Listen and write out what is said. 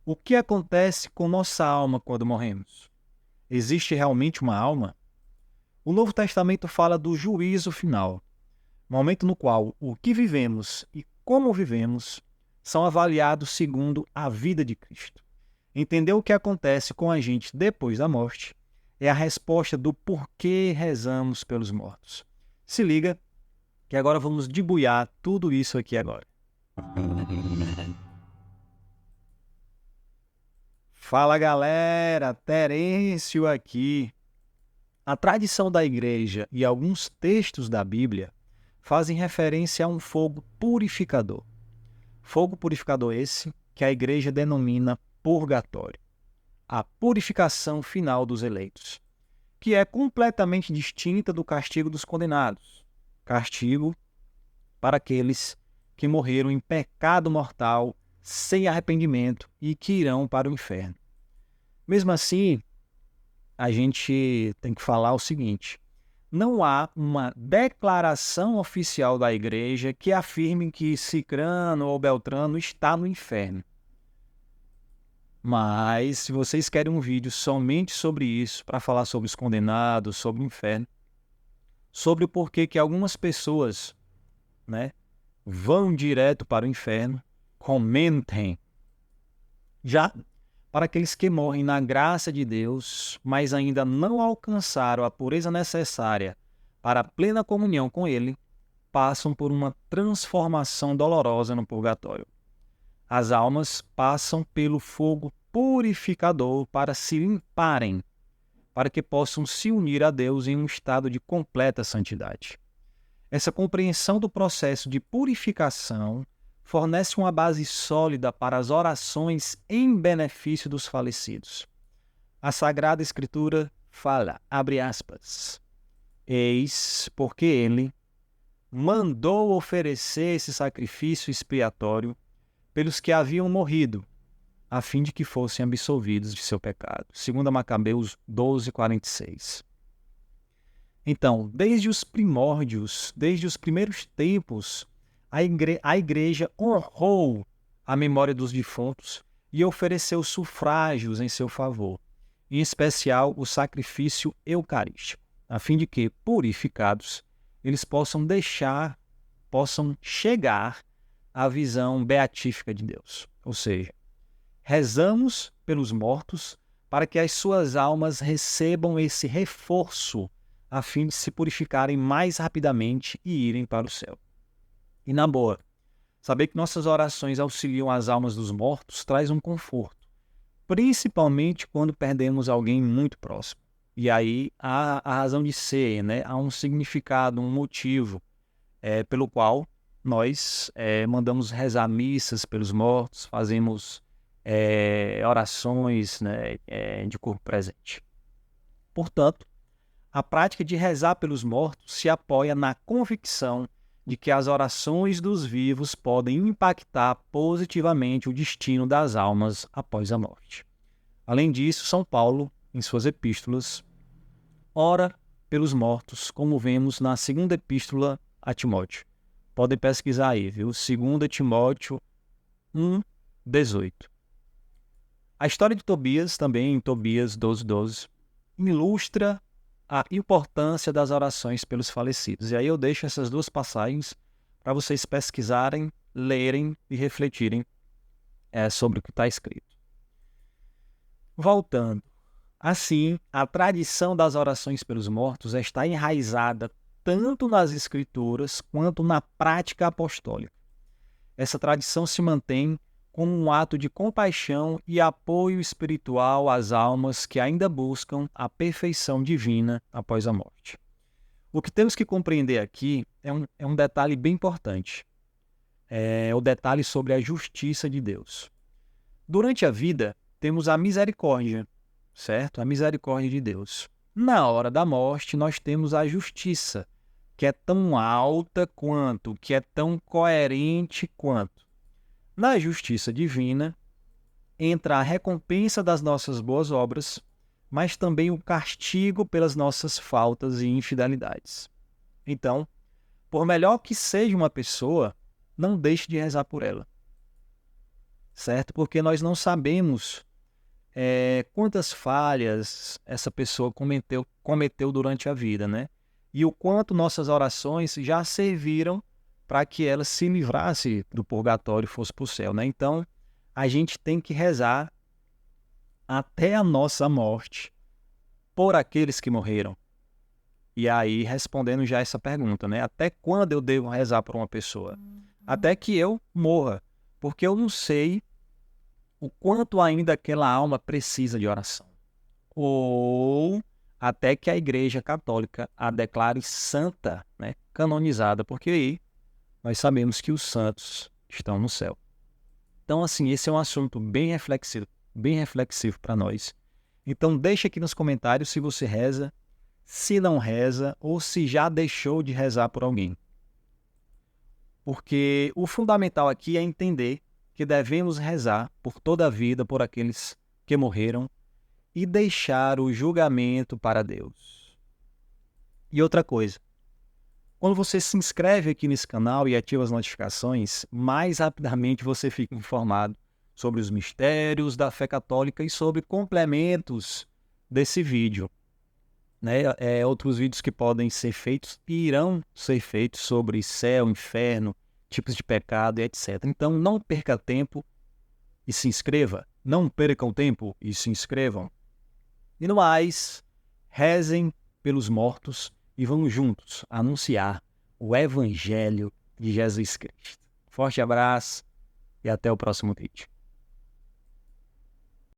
O que acontece com nossa alma quando morremos? Existe realmente uma alma? O Novo Testamento fala do juízo final, momento no qual o que vivemos e como vivemos são avaliados segundo a vida de Cristo. Entender o que acontece com a gente depois da morte é a resposta do porquê rezamos pelos mortos. Se liga que agora vamos debulhar tudo isso aqui agora. Fala galera, Terêncio aqui. A tradição da igreja e alguns textos da Bíblia fazem referência a um fogo purificador. Fogo purificador esse que a igreja denomina purgatório. A purificação final dos eleitos, que é completamente distinta do castigo dos condenados. Castigo para aqueles que morreram em pecado mortal, sem arrependimento e que irão para o inferno. Mesmo assim, a gente tem que falar o seguinte: não há uma declaração oficial da igreja que afirme que Cicrano ou Beltrano está no inferno. Mas, se vocês querem um vídeo somente sobre isso, para falar sobre os condenados, sobre o inferno, sobre o porquê que algumas pessoas, vão direto para o inferno, comentem. Já para aqueles que morrem na graça de Deus, mas ainda não alcançaram a pureza necessária para a plena comunhão com Ele, passam por uma transformação dolorosa no purgatório. As almas passam pelo fogo purificador para se limparem, para que possam se unir a Deus em um estado de completa santidade. Essa compreensão do processo de purificação fornece uma base sólida para as orações em benefício dos falecidos. A Sagrada Escritura fala, abre aspas, eis porque ele mandou oferecer esse sacrifício expiatório pelos que haviam morrido, a fim de que fossem absolvidos de seu pecado. 2 Macabeus 12:46. Então, desde os primórdios, desde os primeiros tempos, a igreja honrou a memória dos defuntos e ofereceu sufrágios em seu favor, em especial o sacrifício eucarístico, a fim de que, purificados, eles possam chegar à visão beatífica de Deus. Ou seja, rezamos pelos mortos para que as suas almas recebam esse reforço a fim de se purificarem mais rapidamente e irem para o céu. E na boa, saber que nossas orações auxiliam as almas dos mortos traz um conforto, principalmente quando perdemos alguém muito próximo. E aí há a razão de ser, há um significado, um motivo pelo qual nós mandamos rezar missas pelos mortos, fazemos orações de corpo presente. Portanto, a prática de rezar pelos mortos se apoia na convicção de que as orações dos vivos podem impactar positivamente o destino das almas após a morte. Além disso, São Paulo, em suas epístolas, ora pelos mortos, como vemos na segunda epístola a Timóteo. Podem pesquisar aí, viu? 2 Timóteo 1:18. A história de Tobias, também em Tobias 12:12, ilustra a importância das orações pelos falecidos. E aí eu deixo essas duas passagens para vocês pesquisarem, lerem e refletirem sobre o que está escrito. Voltando. Assim, a tradição das orações pelos mortos está enraizada tanto nas Escrituras quanto na prática apostólica. Essa tradição se mantém como um ato de compaixão e apoio espiritual às almas que ainda buscam a perfeição divina após a morte. O que temos que compreender aqui é um detalhe bem importante. É o detalhe sobre a justiça de Deus. Durante a vida, temos a misericórdia, certo? A misericórdia de Deus. Na hora da morte, nós temos a justiça, que é tão alta quanto, que é tão coerente quanto. Na justiça divina, entra a recompensa das nossas boas obras, mas também o castigo pelas nossas faltas e infidelidades. Então, por melhor que seja uma pessoa, não deixe de rezar por ela. certo? Porque nós não sabemos quantas falhas essa pessoa cometeu durante a vida, né? E o quanto nossas orações já serviram para que ela se livrasse do purgatório e fosse para o céu, né? Então, a gente tem que rezar até a nossa morte por aqueles que morreram. E aí, respondendo já essa pergunta, né? Até quando eu devo rezar por uma pessoa? Até que eu morra, porque eu não sei o quanto ainda aquela alma precisa de oração. Ou até que a Igreja Católica a declare santa, né? Canonizada, porque aí nós sabemos que os santos estão no céu. Então, assim, esse é um assunto bem reflexivo para nós. Então, deixa aqui nos comentários se você reza, se não reza ou se já deixou de rezar por alguém. Porque o fundamental aqui é entender que devemos rezar por toda a vida por aqueles que morreram e deixar o julgamento para Deus. E outra coisa, quando você se inscreve aqui nesse canal e ativa as notificações, mais rapidamente você fica informado sobre os mistérios da fé católica e sobre complementos desse vídeo. Né? Outros vídeos que podem ser feitos e irão ser feitos sobre céu, inferno, tipos de pecado e etc. Então não perca tempo e se inscreva. Não percam tempo e se inscrevam. E no mais, rezem pelos mortos e vamos juntos anunciar o Evangelho de Jesus Cristo. Forte abraço e até o próximo vídeo.